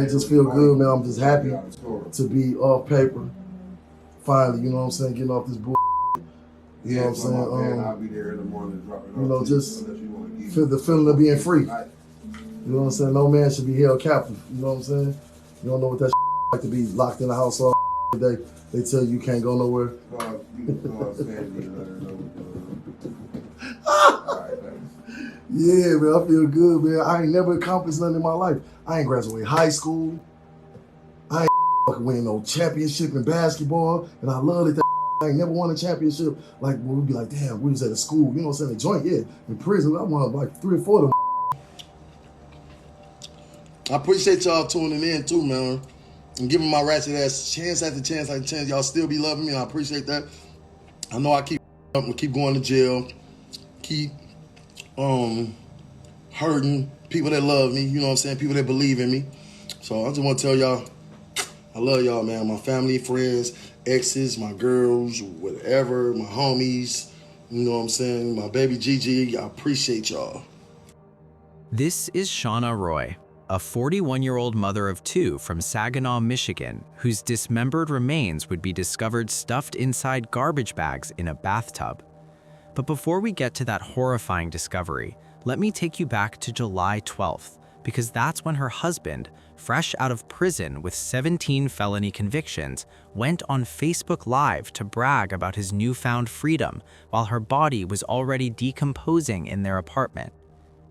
man. It just feel good, man. I'm just happy to be off paper. Finally, you know what I'm saying? Getting off this bull. You know what I'm saying? I'll be there in the morning dropping you know, just feel the feeling of being free. You know what I'm saying? No man should be held captive. You know what I'm saying? You don't know what that like to be locked in the house all day. They tell you can't go nowhere. Yeah, man, I feel good, man. I ain't never accomplished nothing in my life. I ain't graduated high school. I ain't win no championship in basketball, and I love it. I ain't never won a championship. Like, when we'd be like, damn, we was at a school, you know what I'm saying, a joint, yeah. In prison, I won like 3 or 4 of them. I appreciate y'all tuning in too, man. And giving my ratchet ass chance after chance after chance. Y'all still be loving me. I appreciate that. I know I keep going to jail. Keep hurting people that love me. You know what I'm saying? People that believe in me. So I just want to tell y'all, I love y'all, man. My family, friends, exes, my girls, whatever, my homies. You know what I'm saying? My baby Gigi. I appreciate y'all. This is Shauna Roy, a 41-year-old mother of 2 from Saginaw, Michigan, whose dismembered remains would be discovered stuffed inside garbage bags in a bathtub. But before we get to that horrifying discovery, let me take you back to July 12th, because that's when her husband, fresh out of prison with 17 felony convictions, went on Facebook Live to brag about his newfound freedom while her body was already decomposing in their apartment.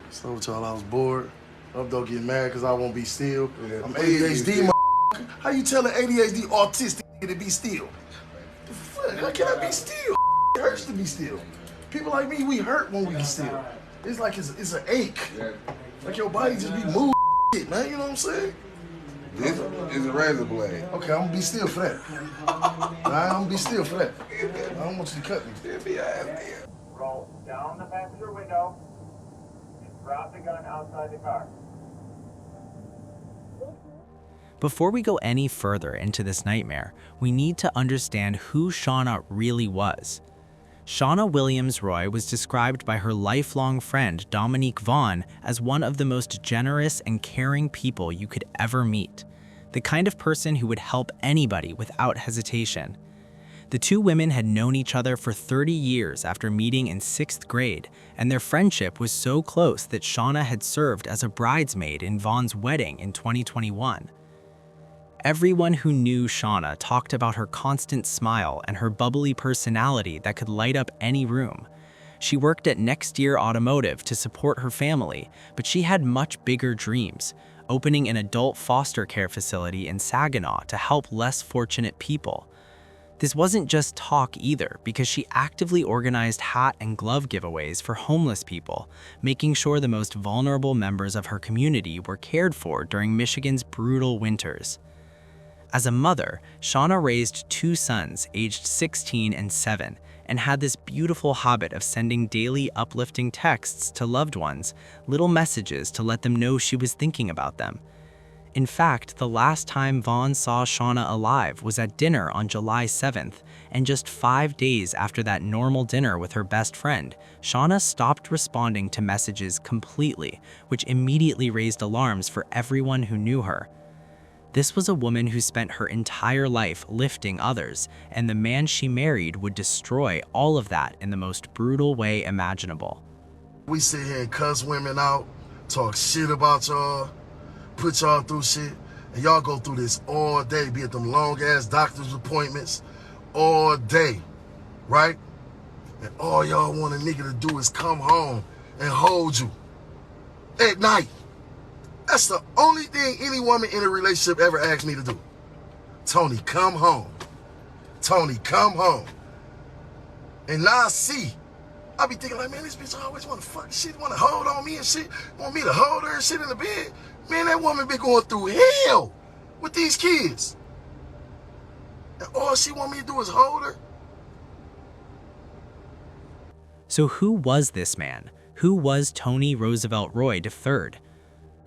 So y'all, I was bored. Up don't get mad because I won't be still. Yeah, I'm ADHD, How you tell an ADHD autistic to be still? The fuck? How can I be still? It hurts to be still. People like me, we hurt when we be still. It's like it's an ache. Like your body just be moving, man. You know what I'm saying? This is a razor blade. Okay, I'm gonna be still for that. I'm gonna be still for that. I don't want you to cut me. Roll down the passenger window and drop the gun outside the car. Before we go any further into this nightmare, we need to understand who Shauna really was. Shauna Williams Roy was described by her lifelong friend Dominique Vaughn as one of the most generous and caring people you could ever meet, the kind of person who would help anybody without hesitation. The two women had known each other for 30 years after meeting in 6th grade, and their friendship was so close that Shauna had served as a bridesmaid in Vaughn's wedding in 2021. Everyone who knew Shauna talked about her constant smile and her bubbly personality that could light up any room. She worked at Next Year Automotive to support her family, but she had much bigger dreams, opening an adult foster care facility in Saginaw to help less fortunate people. This wasn't just talk either, because she actively organized hat and glove giveaways for homeless people, making sure the most vulnerable members of her community were cared for during Michigan's brutal winters. As a mother, Shauna raised 2 sons aged 16 and 7 and had this beautiful habit of sending daily uplifting texts to loved ones, little messages to let them know she was thinking about them. In fact, the last time Vaughn saw Shauna alive was at dinner on July 7th, and just 5 days after that normal dinner with her best friend, Shauna stopped responding to messages completely, which immediately raised alarms for everyone who knew her. This was a woman who spent her entire life lifting others, and the man she married would destroy all of that in the most brutal way imaginable. We sit here and cuss women out, talk shit about y'all, put y'all through shit, and y'all go through this all day, be at them long-ass doctor's appointments all day, right? And all y'all want a nigga to do is come home and hold you at night. That's the only thing any woman in a relationship ever asked me to do. Tony, come home. Tony, come home. And now I see, I be thinking like, man, this bitch always want to fuck shit, want to hold on me and shit, want me to hold her and shit in the bed. Man, that woman been going through hell with these kids. And all she want me to do is hold her. So who was this man? Who was Tony Roosevelt Roy III?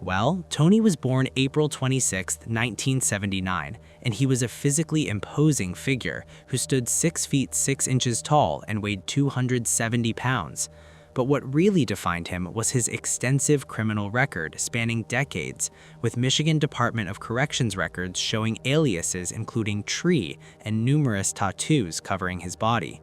Well, Tony was born April 26, 1979, and he was a physically imposing figure who stood 6 feet 6 inches tall and weighed 270 pounds. But what really defined him was his extensive criminal record spanning decades, with Michigan Department of Corrections records showing aliases including Tree and numerous tattoos covering his body.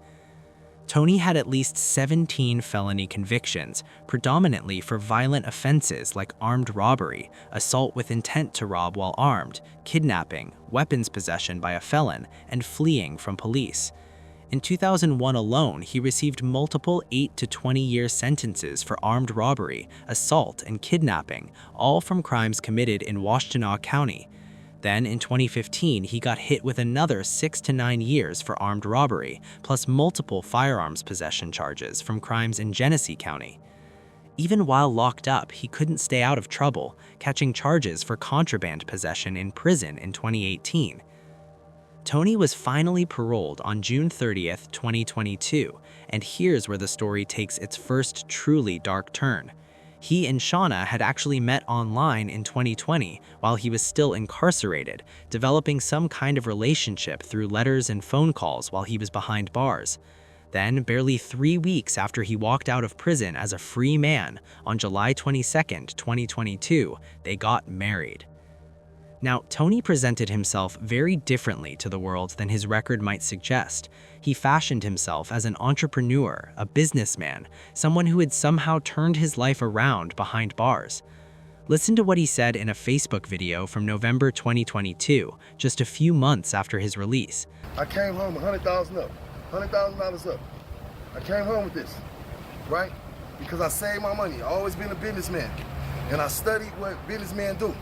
Tony had at least 17 felony convictions, predominantly for violent offenses like armed robbery, assault with intent to rob while armed, kidnapping, weapons possession by a felon, and fleeing from police. In 2001 alone, he received multiple 8 to 20-year sentences for armed robbery, assault, and kidnapping, all from crimes committed in Washtenaw County. Then, in 2015, he got hit with another 6 to 9 years for armed robbery, plus multiple firearms possession charges from crimes in Genesee County. Even while locked up, he couldn't stay out of trouble, catching charges for contraband possession in prison in 2018. Tony was finally paroled on June 30th, 2022, and here's where the story takes its first truly dark turn. He and Shauna had actually met online in 2020 while he was still incarcerated, developing some kind of relationship through letters and phone calls while he was behind bars. Then, barely 3 weeks after he walked out of prison as a free man, on July 22nd, 2022, they got married. Now, Tony presented himself very differently to the world than his record might suggest. He fashioned himself as an entrepreneur, a businessman, someone who had somehow turned his life around behind bars. Listen to what he said in a Facebook video from November 2022, just a few months after his release. I came home $100,000 up, $100,000 up. I came home with this, right? Because I saved my money. I always been a businessman, and I studied what businessmen do.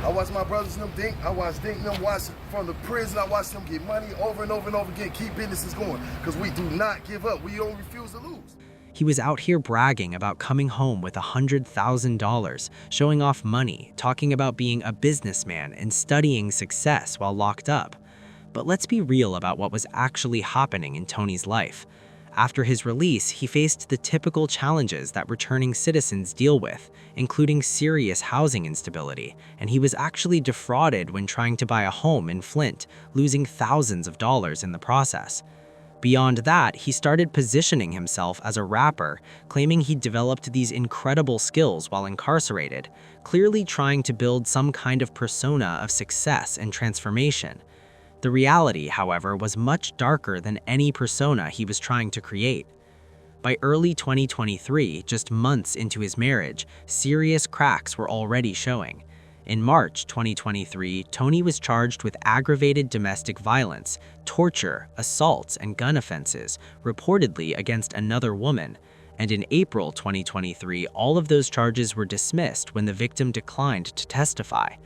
I watched my brothers and them think, I watched Dink and them watch from the prison, I watched them get money over and over and over again, keep businesses going, because we do not give up, we don't refuse to lose. He was out here bragging about coming home with $100,000, showing off money, talking about being a businessman and studying success while locked up. But let's be real about what was actually happening in Tony's life. After his release, he faced the typical challenges that returning citizens deal with, including serious housing instability, and he was actually defrauded when trying to buy a home in Flint, losing thousands of dollars in the process. Beyond that, he started positioning himself as a rapper, claiming he'd developed these incredible skills while incarcerated, clearly trying to build some kind of persona of success and transformation. The reality, however, was much darker than any persona he was trying to create. By early 2023, just months into his marriage, serious cracks were already showing. In March 2023, Tony was charged with aggravated domestic violence, torture, assaults, and gun offenses, reportedly against another woman. And in April 2023, all of those charges were dismissed when the victim declined to testify.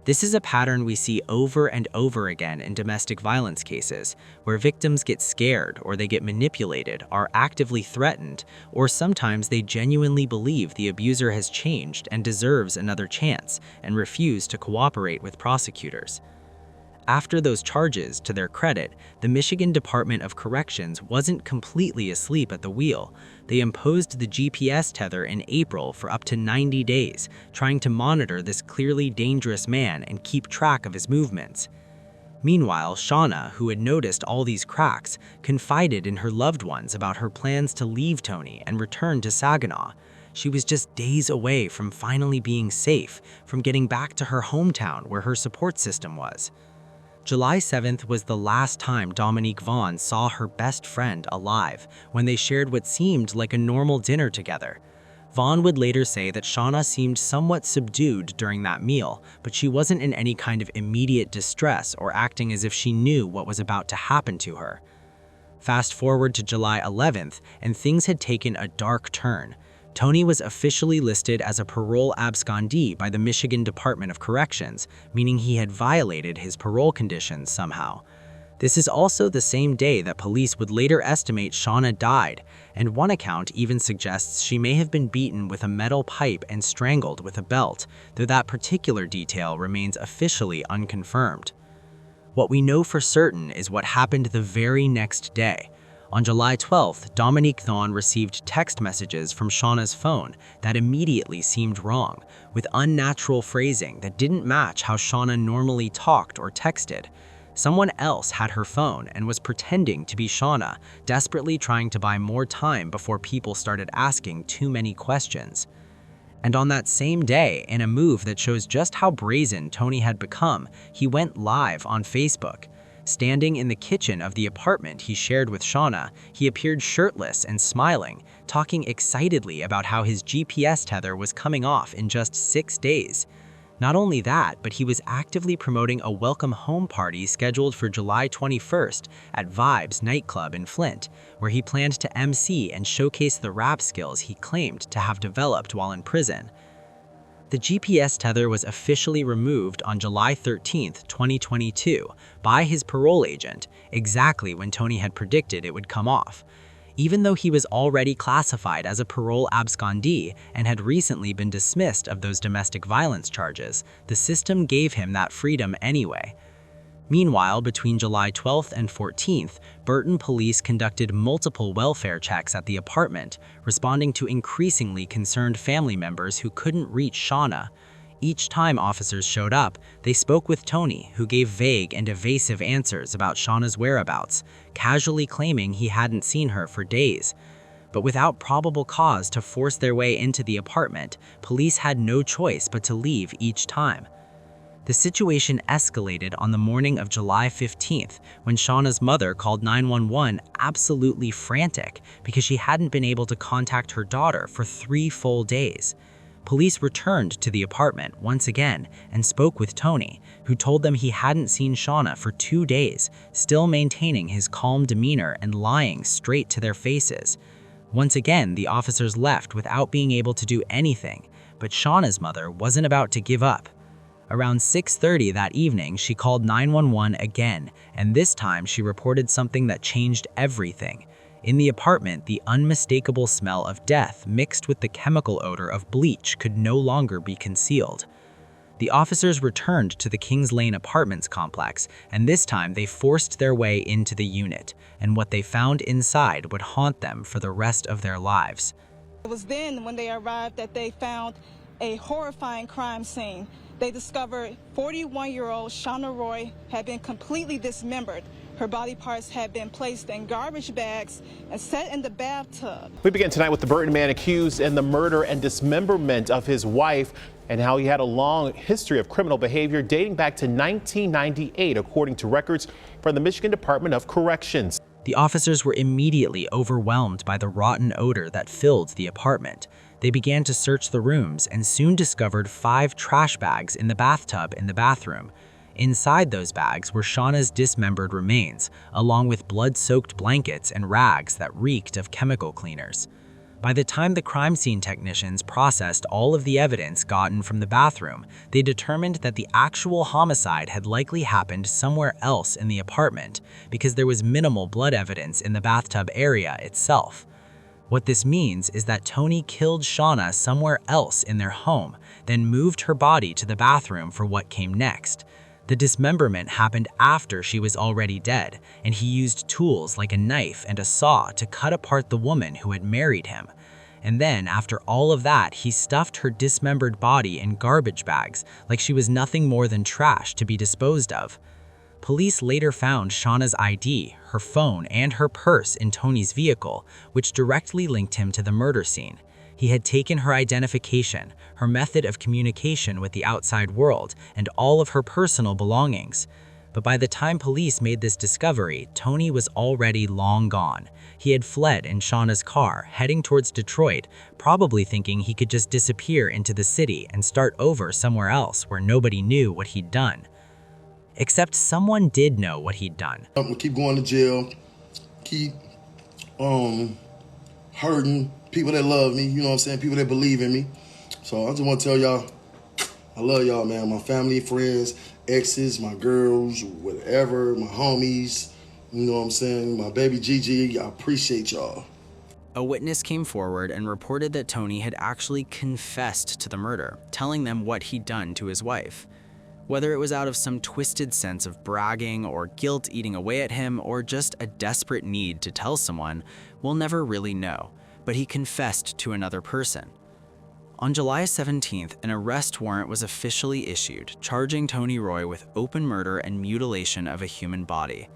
This is a pattern we see over and over again in domestic violence cases, where victims get scared or they get manipulated, are actively threatened, or sometimes they genuinely believe the abuser has changed and deserves another chance and refuse to cooperate with prosecutors. After those charges, to their credit, the Michigan Department of Corrections wasn't completely asleep at the wheel. They imposed the GPS tether in April for up to 90 days, trying to monitor this clearly dangerous man and keep track of his movements. Meanwhile, Shauna, who had noticed all these cracks, confided in her loved ones about her plans to leave Tony and return to Saginaw. She was just days away from finally being safe, from getting back to her hometown where her support system was. July 7th was the last time Dominique Vaughn saw her best friend alive, when they shared what seemed like a normal dinner together. Vaughn would later say that Shauna seemed somewhat subdued during that meal, but she wasn't in any kind of immediate distress or acting as if she knew what was about to happen to her. Fast forward to July 11th, and things had taken a dark turn. Tony was officially listed as a parole abscondee by the Michigan Department of Corrections, meaning he had violated his parole conditions somehow. This is also the same day that police would later estimate Shauna died, and one account even suggests she may have been beaten with a metal pipe and strangled with a belt, though that particular detail remains officially unconfirmed. What we know for certain is what happened the very next day. On July 12th, Dominique Vaughn received text messages from Shauna's phone that immediately seemed wrong, with unnatural phrasing that didn't match how Shauna normally talked or texted. Someone else had her phone and was pretending to be Shauna, desperately trying to buy more time before people started asking too many questions. And on that same day, in a move that shows just how brazen Tony had become, he went live on Facebook. Standing in the kitchen of the apartment he shared with Shauna, he appeared shirtless and smiling, talking excitedly about how his GPS tether was coming off in just 6 days. Not only that, but he was actively promoting a welcome home party scheduled for July 21st at Vibes nightclub in Flint, where he planned to MC and showcase the rap skills he claimed to have developed while in prison. The GPS tether was officially removed on July 13, 2022, by his parole agent, exactly when Tony had predicted it would come off. Even though he was already classified as a parole abscondee and had recently been dismissed of those domestic violence charges, the system gave him that freedom anyway. Meanwhile, between July 12th and 14th, Burton police conducted multiple welfare checks at the apartment, responding to increasingly concerned family members who couldn't reach Shauna. Each time officers showed up, they spoke with Tony, who gave vague and evasive answers about Shauna's whereabouts, casually claiming he hadn't seen her for days. But without probable cause to force their way into the apartment, police had no choice but to leave each time. The situation escalated on the morning of July 15th, when Shauna's mother called 911 absolutely frantic because she hadn't been able to contact her daughter for 3 full days. Police returned to the apartment once again and spoke with Tony, who told them he hadn't seen Shauna for 2 days, still maintaining his calm demeanor and lying straight to their faces. Once again, the officers left without being able to do anything, but Shauna's mother wasn't about to give up. Around 6:30 that evening, she called 911 again, and this time she reported something that changed everything. In the apartment, the unmistakable smell of death mixed with the chemical odor of bleach could no longer be concealed. The officers returned to the Kings Lane Apartments complex, and this time they forced their way into the unit, and what they found inside would haunt them for the rest of their lives. It was then when they arrived that they found a horrifying crime scene. They discovered 41-year-old Shauna Roy had been completely dismembered. Her body parts had been placed in garbage bags and set in the bathtub. We begin tonight with the Burton man accused in the murder and dismemberment of his wife and how he had a long history of criminal behavior dating back to 1998, according to records from the Michigan Department of Corrections. The officers were immediately overwhelmed by the rotten odor that filled the apartment. They began to search the rooms and soon discovered 5 trash bags in the bathtub in the bathroom. Inside those bags were Shauna's dismembered remains, along with blood-soaked blankets and rags that reeked of chemical cleaners. By the time the crime scene technicians processed all of the evidence gotten from the bathroom, they determined that the actual homicide had likely happened somewhere else in the apartment because there was minimal blood evidence in the bathtub area itself. What this means is that Tony killed Shauna somewhere else in their home, then moved her body to the bathroom for what came next. The dismemberment happened after she was already dead, and he used tools like a knife and a saw to cut apart the woman who had married him. And then, after all of that, he stuffed her dismembered body in garbage bags like she was nothing more than trash to be disposed of. Police later found Shauna's ID, her phone, and her purse in Tony's vehicle, which directly linked him to the murder scene. He had taken her identification, her method of communication with the outside world, and all of her personal belongings. But by the time police made this discovery, Tony was already long gone. He had fled in Shauna's car, heading towards Detroit, probably thinking he could just disappear into the city and start over somewhere else where nobody knew what he'd done. Except someone did know what he'd done. I'm gonna keep going to jail, keep hurting people that love me, you know what I'm saying, people that believe in me. So I just want to tell y'all, I love y'all, man. My family, friends, exes, my girls, whatever, my homies, you know what I'm saying, my baby Gigi, I appreciate y'all. A witness came forward and reported that Tony had actually confessed to the murder, telling them what he'd done to his wife. Whether it was out of some twisted sense of bragging or guilt eating away at him or just a desperate need to tell someone, we'll never really know, but he confessed to another person. On July 17th, an arrest warrant was officially issued, charging Tony Roy with open murder and mutilation of a human body.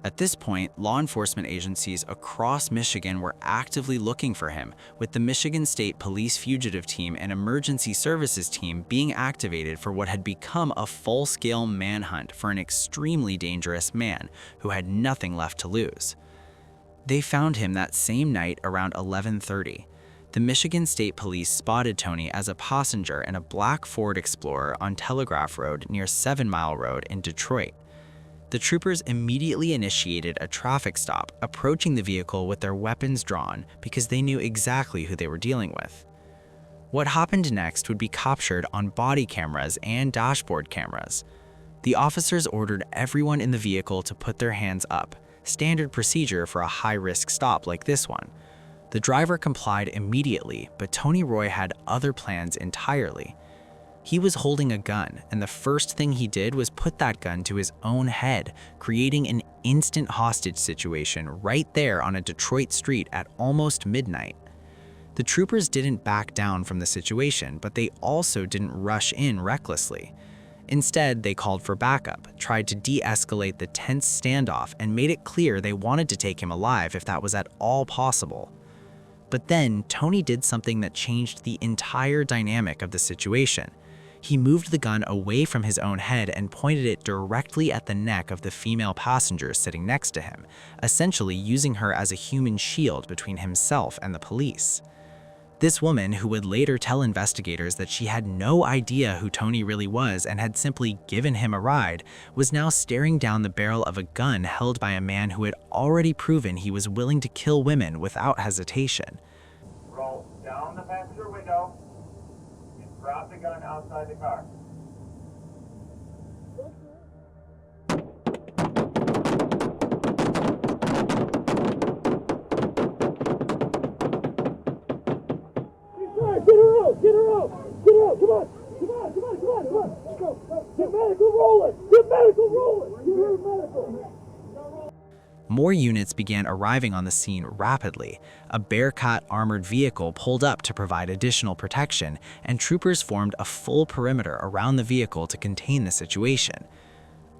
At this point, law enforcement agencies across Michigan were actively looking for him, with the Michigan State Police Fugitive Team and Emergency Services Team being activated for what had become a full-scale manhunt for an extremely dangerous man who had nothing left to lose. They found him that same night around 11:30. The Michigan State Police spotted Tony as a passenger in a black Ford Explorer on Telegraph Road near 7 Mile Road in Detroit. The troopers immediately initiated a traffic stop, approaching the vehicle with their weapons drawn because they knew exactly who they were dealing with. What happened next would be captured on body cameras and dashboard cameras. The officers ordered everyone in the vehicle to put their hands up, standard procedure for a high-risk stop like this one. The driver complied immediately, but Tony Roy had other plans entirely. He was holding a gun, and the first thing he did was put that gun to his own head, creating an instant hostage situation right there on a Detroit street at almost midnight. The troopers didn't back down from the situation, but they also didn't rush in recklessly. Instead, they called for backup, tried to de-escalate the tense standoff, and made it clear they wanted to take him alive if that was at all possible. But then, Tony did something that changed the entire dynamic of the situation. He moved the gun away from his own head and pointed it directly at the neck of the female passenger sitting next to him, essentially using her as a human shield between himself and the police. This woman, who would later tell investigators that she had no idea who Tony really was and had simply given him a ride, was now staring down the barrel of a gun held by a man who had already proven he was willing to kill women without hesitation. Roll down the passenger window and drop the gun outside the car. Get her out! Get her out! Get her out! Come on! Come on! Come on! Come on! Come on! Let's go! Get medical rolling! Get medical rolling! Get her medical! More units began arriving on the scene rapidly. A Bearcat armored vehicle pulled up to provide additional protection, and troopers formed a full perimeter around the vehicle to contain the situation.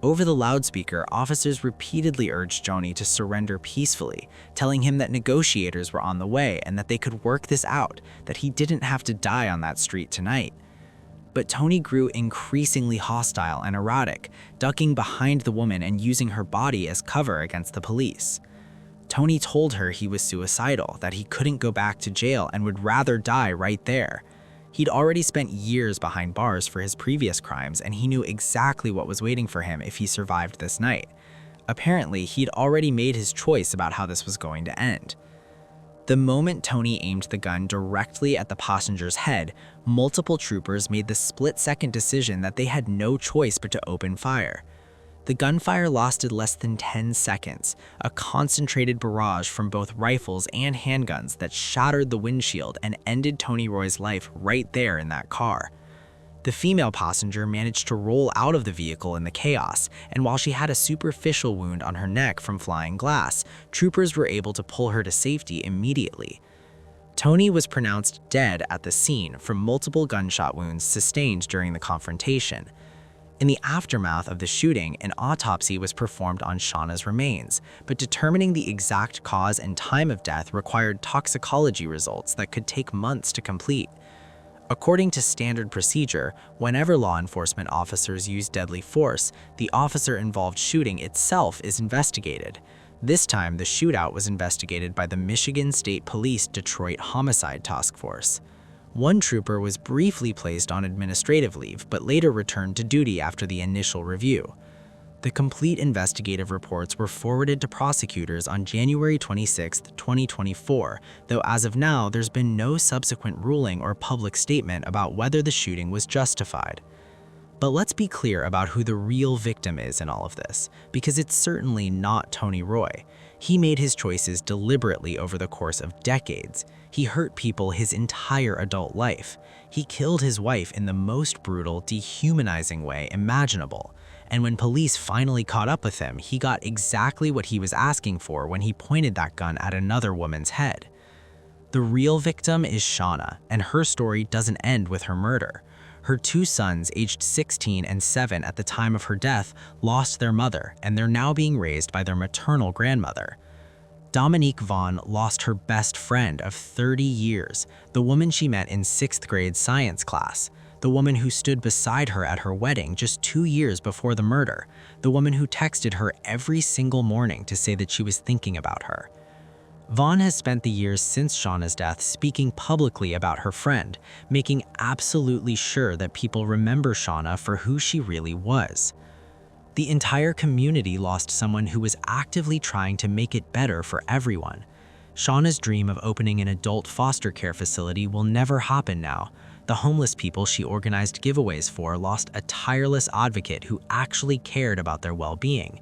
Over the loudspeaker, officers repeatedly urged Tony to surrender peacefully, telling him that negotiators were on the way and that they could work this out, that he didn't have to die on that street tonight. But Tony grew increasingly hostile and erratic, ducking behind the woman and using her body as cover against the police. Tony told her he was suicidal, that he couldn't go back to jail and would rather die right there. He'd already spent years behind bars for his previous crimes, and he knew exactly what was waiting for him if he survived this night. Apparently, he'd already made his choice about how this was going to end. The moment Tony aimed the gun directly at the passenger's head, multiple troopers made the split-second decision that they had no choice but to open fire. The gunfire lasted less than 10 seconds, a concentrated barrage from both rifles and handguns that shattered the windshield and ended Tony Roy's life right there in that car. The female passenger managed to roll out of the vehicle in the chaos, and while she had a superficial wound on her neck from flying glass, troopers were able to pull her to safety immediately. Tony was pronounced dead at the scene from multiple gunshot wounds sustained during the confrontation. In the aftermath of the shooting, an autopsy was performed on Shauna's remains, but determining the exact cause and time of death required toxicology results that could take months to complete. According to standard procedure, whenever law enforcement officers use deadly force, the officer-involved shooting itself is investigated. This time, the shootout was investigated by the Michigan State Police Detroit Homicide Task Force. One trooper was briefly placed on administrative leave, but later returned to duty after the initial review. The complete investigative reports were forwarded to prosecutors on January 26, 2024, though as of now, there's been no subsequent ruling or public statement about whether the shooting was justified. But let's be clear about who the real victim is in all of this, because it's certainly not Tony Roy. He made his choices deliberately over the course of decades. He hurt people his entire adult life. He killed his wife in the most brutal, dehumanizing way imaginable. And when police finally caught up with him, he got exactly what he was asking for when he pointed that gun at another woman's head. The real victim is Shauna, and her story doesn't end with her murder. Her two sons, aged 16 and 7 at the time of her death, lost their mother, and they're now being raised by their maternal grandmother. Dominique Vaughn lost her best friend of 30 years, the woman she met in 6th grade science class, the woman who stood beside her at her wedding just 2 years before the murder, the woman who texted her every single morning to say that she was thinking about her. Vaughn has spent the years since Shauna's death speaking publicly about her friend, making absolutely sure that people remember Shauna for who she really was. The entire community lost someone who was actively trying to make it better for everyone. Shauna's dream of opening an adult foster care facility will never happen now. The homeless people she organized giveaways for lost a tireless advocate who actually cared about their well-being.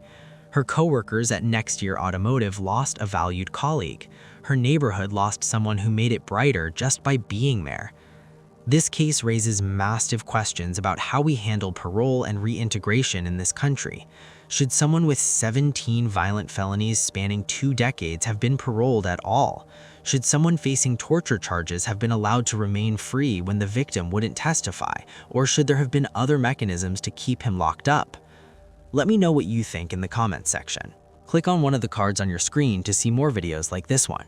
Her coworkers at Next Year Automotive lost a valued colleague. Her neighborhood lost someone who made it brighter just by being there. This case raises massive questions about how we handle parole and reintegration in this country. Should someone with 17 violent felonies spanning 2 decades have been paroled at all? Should someone facing torture charges have been allowed to remain free when the victim wouldn't testify? Or should there have been other mechanisms to keep him locked up? Let me know what you think in the comments section. Click on one of the cards on your screen to see more videos like this one.